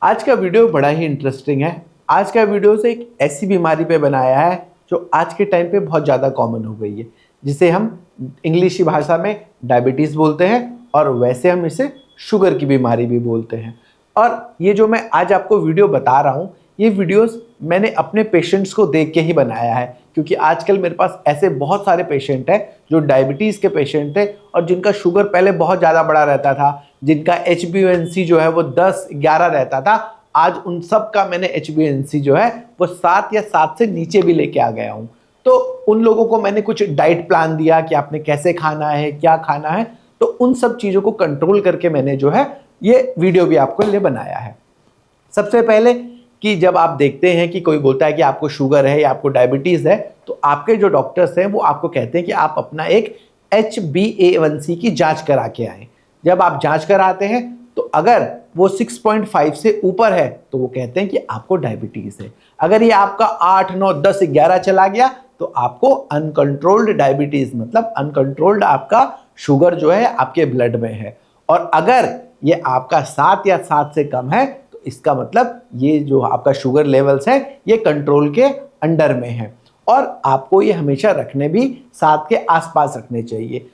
आज का वीडियो बड़ा ही इंटरेस्टिंग है। आज का वीडियो से एक ऐसी बीमारी पे बनाया है जो आज के टाइम पे बहुत ज़्यादा कॉमन हो गई है, जिसे हम इंग्लिश भाषा में डायबिटीज़ बोलते हैं और वैसे हम इसे शुगर की बीमारी भी बोलते हैं। और ये जो मैं आज आपको वीडियो बता रहा हूँ, ये वीडियोस मैंने अपने पेशेंट्स को देख के ही बनाया है, क्योंकि आजकल मेरे पास ऐसे बहुत सारे पेशेंट हैं जो डायबिटीज़ के पेशेंट थे और जिनका शुगर पहले बहुत ज़्यादा बड़ा रहता था, जिनका HbA1c जो है वो 10-11 रहता था। आज उन सब का मैंने HbA1c जो है वो 7 या 7 से नीचे भी लेके आ गया हूँ। तो उन लोगों को मैंने कुछ डाइट प्लान दिया कि आपने कैसे खाना है, क्या खाना है, तो उन सब चीज़ों को कंट्रोल करके मैंने जो है ये वीडियो भी आपको लिए बनाया है। सबसे पहले कि जब आप देखते हैं कि कोई बोलता है कि आपको शुगर है या आपको डायबिटीज़ है, तो आपके जो डॉक्टर्स हैं वो आपको कहते हैं कि आप अपना एक HbA1c की जांच करा के आएँ। जब आप जांच कराते हैं तो अगर वो 6.5 से ऊपर है तो वो कहते हैं कि आपको डायबिटीज़ है। अगर ये आपका 8, 9, 10, 11 चला गया तो आपको अनकंट्रोल्ड डायबिटीज़, मतलब अनकंट्रोल्ड आपका शुगर जो है आपके ब्लड में है। और अगर ये आपका 7 या 7 से कम है तो इसका मतलब ये जो आपका शुगर लेवल्स है ये कंट्रोल के अंडर में है और आपको ये हमेशा रखने भी 7 के आसपास रखने चाहिए।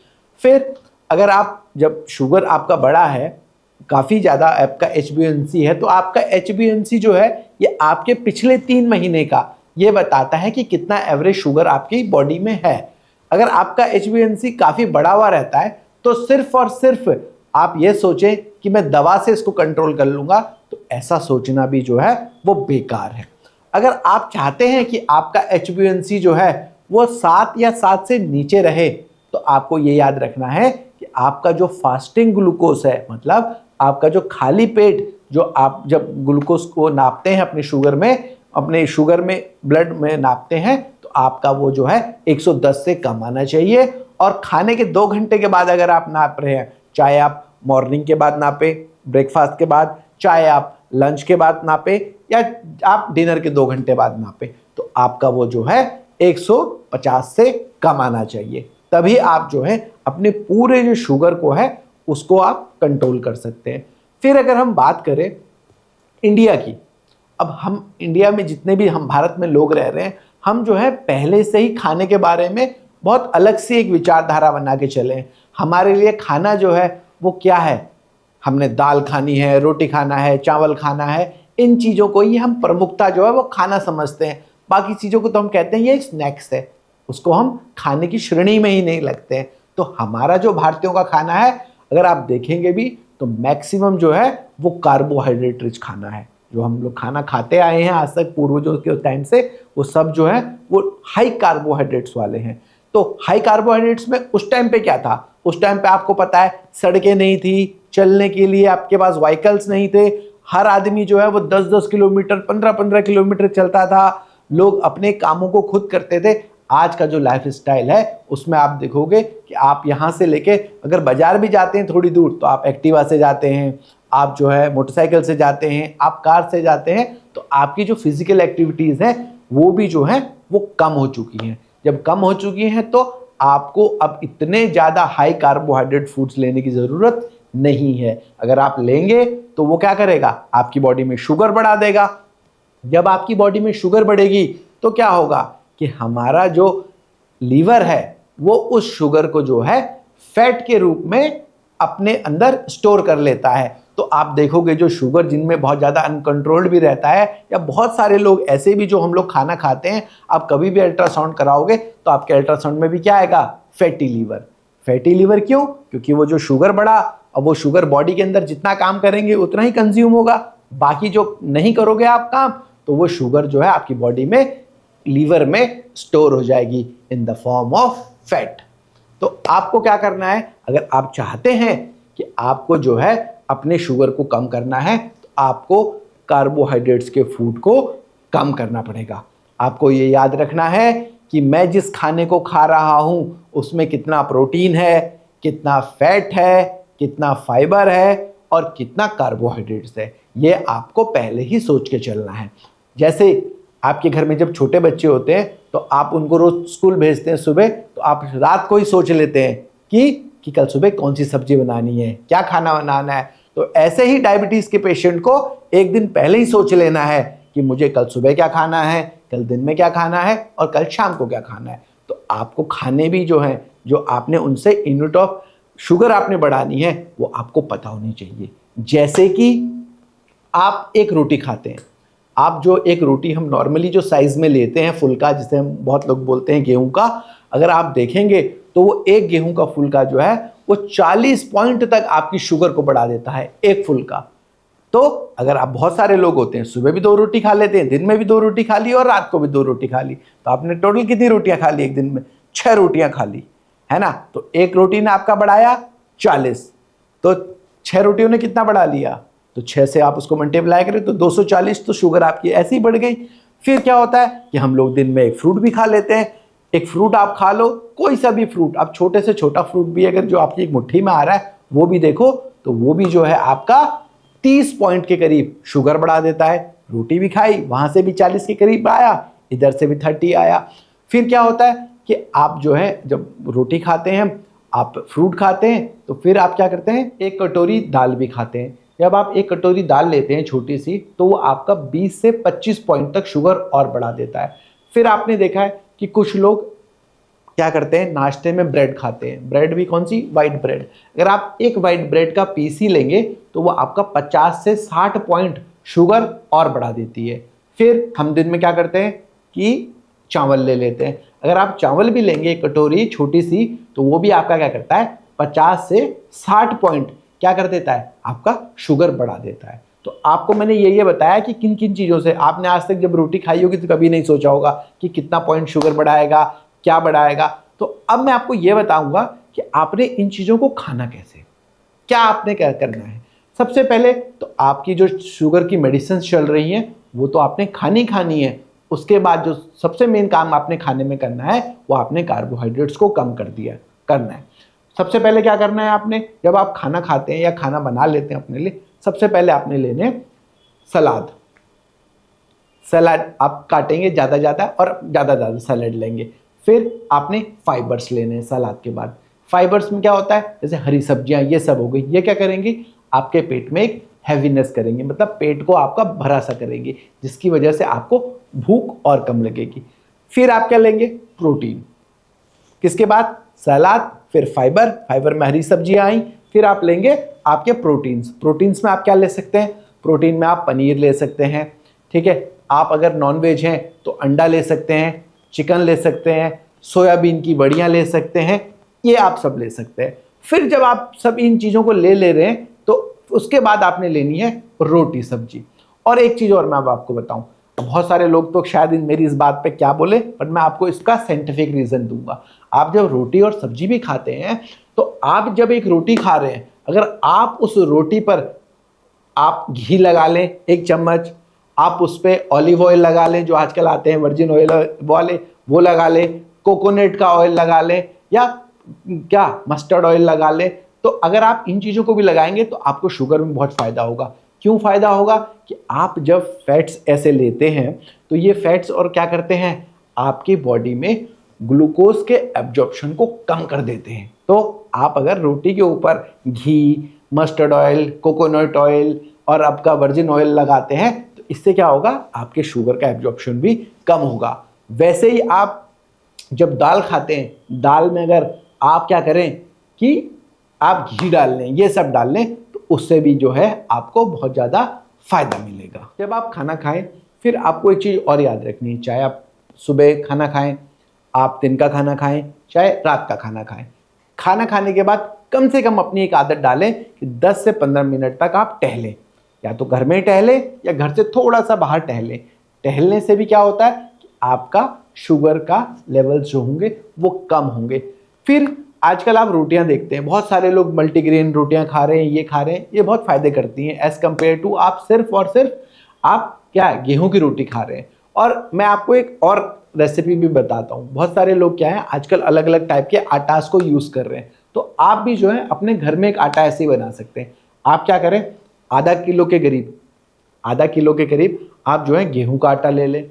फिर अगर आप जब शुगर आपका बड़ा है, काफ़ी ज़्यादा आपका HbA1c है, तो आपका HbA1c जो है ये आपके पिछले 3 महीने का ये बताता है कि कितना एवरेज शुगर आपकी बॉडी में है। अगर आपका HbA1c काफ़ी बढ़ा हुआ रहता है तो सिर्फ और सिर्फ आप ये सोचें कि मैं दवा से इसको कंट्रोल कर लूँगा, तो ऐसा सोचना भी जो है वो बेकार है। अगर आप चाहते हैं कि आपका HbA1c जो है वो 7 या 7 से नीचे रहे, तो आपको ये याद रखना है कि आपका जो फास्टिंग ग्लूकोज है, मतलब आपका जो खाली पेट जो आप जब ग्लूकोज को नापते हैं अपने शुगर में ब्लड में नापते हैं, तो आपका वो जो है 110 से कम आना चाहिए। और खाने के 2 घंटे के बाद अगर आप नाप रहे हैं, चाहे आप मॉर्निंग के बाद नापे, ब्रेकफास्ट के बाद, चाहे आप लंच के बाद नापे या आप डिनर के 2 घंटे बाद नापे, तो आपका वो जो है 150 से कम आना चाहिए। तभी आप जो है अपने पूरे जो शुगर को है उसको आप कंट्रोल कर सकते हैं। फिर अगर हम बात करें इंडिया की, अब हम इंडिया में जितने भी हम भारत में लोग रह रहे हैं, हम जो है पहले से ही खाने के बारे में बहुत अलग से एक विचारधारा बना के चले हैं। हमारे लिए खाना जो है वो क्या है, हमने दाल खानी है, रोटी खाना है, चावल खाना है, इन चीज़ों को ही हम प्रमुखता जो है वो खाना समझते हैं। बाकी चीज़ों को तो हम कहते हैं ये स्नैक्स है, उसको हम खाने की श्रेणी में ही नहीं लगते हैं। तो हमारा जो भारतीयों का खाना है, अगर आप देखेंगे भी तो मैक्सिमम जो है वो कार्बोहाइड्रेट रिच खाना है। जो हम लोग खाना खाते आए हैं आज तक पूर्वजों के टाइम से, वो सब जो है वो हाई कार्बोहाइड्रेट्स वाले हैं। तो हाई कार्बोहाइड्रेट्स में उस टाइम पे क्या था, उस टाइम पे आपको पता है सड़कें नहीं थी, चलने के लिए आपके पास व्हीकल्स नहीं थे, हर आदमी जो है वो 10-10 किलोमीटर, 15-15 किलोमीटर चलता था, लोग अपने कामों को खुद करते थे। आज का जो लाइफ स्टाइल है उसमें आप देखोगे कि आप यहाँ से लेके अगर बाजार भी जाते हैं थोड़ी दूर, तो आप एक्टिवा से जाते हैं, आप जो है मोटरसाइकिल से जाते हैं, आप कार से जाते हैं, तो आपकी जो फिजिकल एक्टिविटीज़ हैं वो भी जो है वो कम हो चुकी हैं। जब कम हो चुकी हैं तो आपको अब इतने ज़्यादा हाई कार्बोहाइड्रेट फूड्स लेने की ज़रूरत नहीं है। अगर आप लेंगे तो वो क्या करेगा, आपकी बॉडी में शुगर बढ़ा देगा। जब आपकी बॉडी में शुगर बढ़ेगी तो क्या होगा कि हमारा जो लीवर है वो उस शुगर को जो है फैट के रूप में अपने अंदर स्टोर कर लेता है। तो आप देखोगे जो शुगर जिनमें बहुत ज़्यादा अनकंट्रोल्ड भी रहता है, या बहुत सारे लोग ऐसे भी जो हम लोग खाना खाते हैं, आप कभी भी अल्ट्रासाउंड कराओगे तो आपके अल्ट्रासाउंड में भी क्या आएगा, फैटी लीवर। फैटी लीवर क्यों? क्योंकि वो जो शुगर बढ़ा, अब वो शुगर बॉडी के अंदर जितना काम करेंगे उतना ही कंज्यूम होगा। बाकी जो नहीं करोगे आप काम, तो वो शुगर जो है आपकी बॉडी में लीवर में स्टोर हो जाएगी in the form of fat. तो आपको क्या करना है, अगर आप चाहते हैं कि आपको जो है अपने शुगर को कम करना है, तो आपको कार्बोहाइड्रेट्स के फूड को कम करना पड़ेगा। आपको ये याद रखना है कि मैं जिस खाने को खा रहा हूँ उसमें कितना प्रोटीन है, कितना फैट है, कितना फाइबर है और कितना कार्बोहाइड्रेट्स है, ये आपको पहले ही सोच के चलना है। जैसे आपके घर में जब छोटे बच्चे होते हैं तो आप उनको रोज स्कूल भेजते हैं सुबह, तो आप रात को ही सोच लेते हैं कि कल सुबह कौन सी सब्जी बनानी है, क्या खाना बनाना है। तो ऐसे ही डायबिटीज के पेशेंट को एक दिन पहले ही सोच लेना है कि मुझे कल सुबह क्या खाना है, कल दिन में क्या खाना है और कल शाम को क्या खाना है। तो आपको खाने भी जो है, जो आपने उनसे यूनिट ऑफ शुगर आपने बढ़ानी है, वो आपको पता होनी चाहिए। जैसे कि आप एक रोटी खाते हैं, आप जो एक रोटी हम नॉर्मली जो साइज़ में लेते हैं फुल्का, जिसे हम बहुत लोग बोलते हैं गेहूं का, अगर आप देखेंगे तो वो एक गेहूं का फुल्का जो है वो 40 पॉइंट तक आपकी शुगर को बढ़ा देता है, एक फुल्का। तो अगर आप बहुत सारे लोग होते हैं, सुबह भी 2 रोटी खा लेते हैं, दिन में भी 2 रोटी खा ली और रात को भी 2 रोटी खा ली, तो आपने टोटल कितनी रोटियां खा ली एक दिन में? 6 रोटियां खा ली, है ना। तो एक रोटी ने आपका बढ़ाया 40, तो 6 रोटियों ने कितना बढ़ा लिया? तो 6 से आप उसको मल्टीप्लाई करें तो 240, तो शुगर आपकी ऐसे ही बढ़ गई। फिर क्या होता है कि हम लोग दिन में एक फ्रूट भी खा लेते हैं। एक फ्रूट आप खा लो, कोई सा भी फ्रूट, आप छोटे से छोटा फ्रूट भी अगर जो आपकी एक मुट्ठी में आ रहा है वो भी देखो, तो वो भी जो है आपका 30 पॉइंट के करीब शुगर बढ़ा देता है। रोटी भी खाई, वहां से भी 40 के करीब आया, इधर से भी 30 आया। फिर क्या होता है कि आप जो है जब रोटी खाते हैं, आप फ्रूट खाते हैं, तो फिर आप क्या करते हैं, एक कटोरी दाल भी खाते हैं। जब आप एक कटोरी दाल लेते हैं छोटी सी, तो वो आपका 20 से 25 पॉइंट तक शुगर और बढ़ा देता है। फिर आपने देखा है कि कुछ लोग क्या करते हैं, नाश्ते में ब्रेड खाते हैं। ब्रेड भी कौन सी? White bread. अगर आप एक वाइट ब्रेड का पीस ही लेंगे तो वो आपका 50 से 60 पॉइंट शुगर और बढ़ा देती है। फिर हम दिन में क्या करते हैं कि चावल ले लेते हैं। अगर आप चावल भी लेंगे एक कटोरी छोटी सी, तो वो भी आपका क्या करता है, 50 से 60 पॉइंट क्या कर देता है, आपका शुगर बढ़ा देता है। तो आपको मैंने ये बताया कि किन किन चीज़ों से आपने आज तक जब रोटी खाई होगी तो कभी नहीं सोचा होगा कि कितना पॉइंट शुगर बढ़ाएगा, क्या बढ़ाएगा। तो अब मैं आपको ये बताऊंगा कि आपने इन चीज़ों को खाना कैसे, क्या आपने क्या करना है। सबसे पहले तो आपकी जो शुगर की मेडिसिन चल रही हैं वो तो आपने खानी है। उसके बाद जो सबसे मेन काम आपने खाने में करना है वो आपने कार्बोहाइड्रेट्स को कम करना है। सबसे पहले क्या करना है आपने, जब आप खाना खाते हैं या खाना बना लेते हैं अपने लिए, सबसे पहले आपने लेने सलाद। सलाद आप काटेंगे ज़्यादा और ज़्यादा सलाद लेंगे। फिर आपने फाइबर्स लेने हैं सलाद के बाद। फाइबर्स में क्या होता है, जैसे हरी सब्जियां ये सब हो गई, ये क्या करेंगी, आपके पेट में एक हैवीनेस करेंगे, मतलब पेट को आपका भरा सा करेंगे, जिसकी वजह से आपको भूख और कम लगेगी। फिर आप क्या लेंगे, प्रोटीन। किसके बाद, सलाद, फिर फाइबर में हरी सब्जियां आई, फिर आप लेंगे आपके प्रोटीन्स में आप क्या ले सकते हैं, प्रोटीन में आप पनीर ले सकते हैं, ठीक है। आप अगर नॉनवेज हैं तो अंडा ले सकते हैं, चिकन ले सकते हैं, सोयाबीन की बड़ियां ले सकते हैं, ये आप सब ले सकते हैं। फिर जब आप सब इन चीज़ों को ले रहे हैं तो उसके बाद आपने लेनी है रोटी सब्जी। और एक चीज़ और मैं अब आपको बताऊं, बहुत सारे लोग तो शायद मेरी इस बात पे क्या बोले, पर मैं आपको इसका साइंटिफिक रीज़न दूंगा। आप जब रोटी और सब्जी भी खाते हैं तो आप जब एक रोटी खा रहे हैं, अगर आप उस रोटी पर आप घी लगा लें 1 चम्मच, आप उस पर ऑलिव ऑयल लगा लें, जो आजकल आते हैं वर्जिन ऑयल वाले, वो लगा लें, कोकोनट का ऑयल लगा लें, या क्या मस्टर्ड ऑयल लगा लें, तो अगर आप इन चीज़ों को भी लगाएंगे तो आपको शुगर में बहुत फ़ायदा होगा। क्यों फ़ायदा होगा कि आप जब फैट्स ऐसे लेते हैं तो ये फैट्स और क्या करते हैं, आपकी बॉडी में ग्लूकोज के एब्जॉर्प्शन को कम कर देते हैं। तो आप अगर रोटी के ऊपर घी, मस्टर्ड ऑयल, कोकोनट ऑयल और आपका वर्जिन ऑयल लगाते हैं तो इससे क्या होगा, आपके शुगर का एब्जॉर्प्शन भी कम होगा। वैसे ही आप जब दाल खाते हैं, दाल में अगर आप क्या करें कि आप घी डाल लें, ये सब डाल लें, तो उससे भी जो है आपको बहुत ज़्यादा फायदा मिलेगा। जब आप खाना खाएं, फिर आपको एक चीज़ और याद रखनी है, चाहे आप सुबह खाना खाएं, आप दिन का खाना खाएं, चाहे रात का खाना खाएं, खाना खाने के बाद कम से कम अपनी एक आदत डालें कि 10 से 15 मिनट तक आप टहलें। या तो घर में टहलें या घर से थोड़ा सा बाहर टहलें। टहलने से भी क्या होता है कि आपका शुगर का लेवल्स जो होंगे वो कम होंगे। फिर आजकल आप रोटियां देखते हैं, बहुत सारे लोग मल्टीग्रेन रोटियां खा रहे हैं, ये खा रहे हैं, ये बहुत फायदे करती हैं एज कम्पेयर टू आप सिर्फ और सिर्फ आप क्या गेहूं की रोटी खा रहे हैं। और मैं आपको एक और रेसिपी भी बताता हूँ। बहुत सारे लोग क्या है आजकल अलग अलग टाइप के आटास को यूज़ कर रहे हैं, तो आप भी जो है अपने घर में एक आटा ऐसे ही बना सकते हैं। आप क्या करें, आधा किलो के करीब आप जो है गेहूं का आटा ले लें।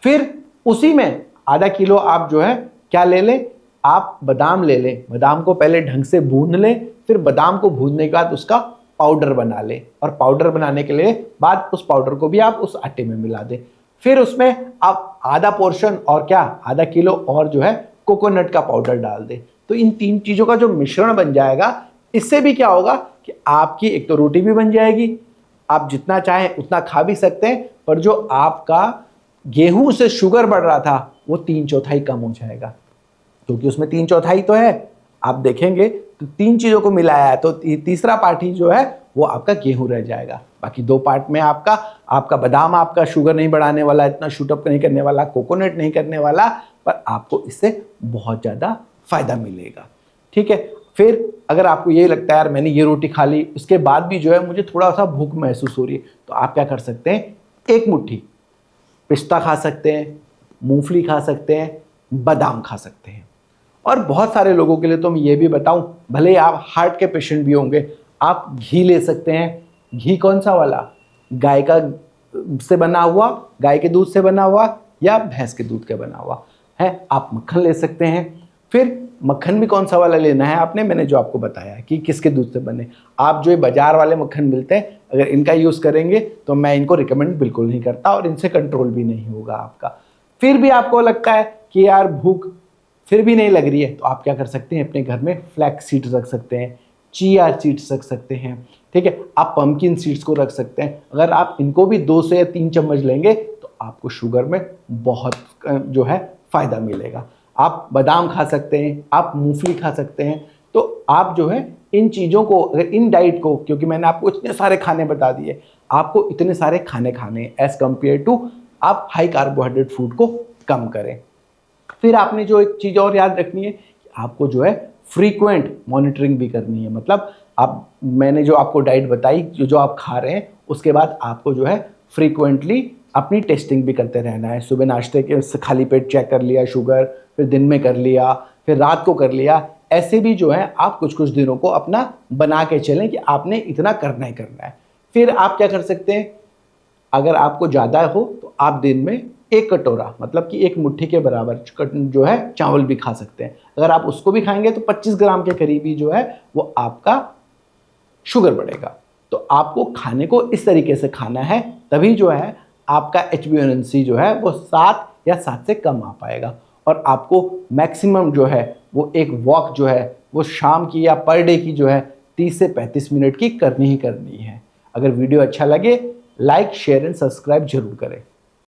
फिर उसी में आधा किलो आप जो है क्या ले लें, आप बादाम ले लें। बादाम को पहले ढंग से भून लें, फिर बादाम को भूनने के बाद उसका पाउडर बना लें और पाउडर बनाने के लिए बाद उस पाउडर को भी आप उस आटे में मिला दें। फिर उसमें आप आधा पोर्शन और क्या आधा किलो और जो है कोकोनट का पाउडर डाल दें। तो इन 3 चीज़ों का जो मिश्रण बन जाएगा, इससे भी क्या होगा कि आपकी एक तो रोटी भी बन जाएगी, आप जितना चाहें उतना खा भी सकते हैं, पर जो आपका गेहूं से शुगर बढ़ रहा था वो 3/4 कम हो जाएगा, क्योंकि उसमें 3/4 तो है। आप देखेंगे तो 3 चीज़ों को मिलाया है, तो तीसरा पार्ट ही जो है वो आपका गेहूं रह जाएगा। बाकी 2 पार्ट में आपका बादाम आपका शुगर नहीं बढ़ाने वाला, इतना शूटअप नहीं करने वाला, कोकोनट नहीं करने वाला, पर आपको इससे बहुत ज़्यादा फायदा मिलेगा। ठीक है। फिर अगर आपको ये लगता है यार मैंने ये रोटी खा ली, उसके बाद भी जो है मुझे थोड़ा सा भूख महसूस हो रही है, तो आप क्या कर सकते हैं, 1 मुट्ठी पिस्ता खा सकते हैं, मूंगफली खा सकते हैं, बादाम खा सकते हैं। और बहुत सारे लोगों के लिए तो मैं ये भी बताऊं, भले ही आप हार्ट के पेशेंट भी होंगे, आप घी ले सकते हैं। घी कौन सा वाला, गाय का से बना हुआ, गाय के दूध से बना हुआ या भैंस के दूध का बना हुआ है। आप मक्खन ले सकते हैं। फिर मक्खन भी कौन सा वाला लेना है आपने, मैंने जो आपको बताया कि किसके दूध से बने। आप जो ये बाजार वाले मक्खन मिलते हैं, अगर इनका यूज़ करेंगे तो मैं इनको रिकमेंड बिल्कुल नहीं करता और इनसे कंट्रोल भी नहीं होगा आपका। फिर भी आपको लगता है कि यार भूख फिर भी नहीं लग रही है, तो आप क्या कर सकते हैं, अपने घर में फ्लैक्स सीड्स रख सकते हैं, चिया सीड्स रख सकते हैं। ठीक है। आप पम्पकिन सीड्स को रख सकते हैं। अगर आप इनको भी 2 से या 3 चम्मच लेंगे तो आपको शुगर में बहुत जो है फ़ायदा मिलेगा। आप बादाम खा सकते हैं, आप मूंगफली खा सकते हैं। तो आप जो है इन चीज़ों को, अगर इन डाइट को, क्योंकि मैंने आपको इतने सारे खाने बता दिए, आपको इतने सारे खाने खाने एज़ कम्पेयर टू आप हाई कार्बोहाइड्रेट फूड को कम करें। फिर आपने जो एक चीज़ और याद रखनी है कि आपको जो है फ्रीक्वेंट मॉनिटरिंग भी करनी है। मतलब मैंने जो आपको डाइट बताई, जो आप खा रहे हैं, उसके बाद आपको जो है फ्रीक्वेंटली अपनी टेस्टिंग भी करते रहना है। सुबह नाश्ते के खाली पेट चेक कर लिया शुगर, फिर दिन में कर लिया, फिर रात को कर लिया। ऐसे भी जो है आप कुछ कुछ दिनों को अपना बना के चलें कि आपने इतना करना ही करना है। फिर आप क्या कर सकते हैं, अगर आपको ज़्यादा हो तो आप दिन में 1 कटोरा, मतलब कि 1 मुट्ठी के बराबर जो है चावल भी खा सकते हैं। अगर आप उसको भी खाएंगे तो 25 ग्राम के करीब ही जो है वो आपका शुगर बढ़ेगा। तो आपको खाने को इस तरीके से खाना है, तभी जो है आपका HbA1c जो है वो 7 या 7 से कम आ पाएगा। और आपको मैक्सिमम जो है वो एक वॉक जो है वो शाम की या पर डे की जो है 30 से 35 मिनट की करनी ही करनी है। अगर वीडियो अच्छा लगे, लाइक शेयर एंड सब्सक्राइब जरूर करें।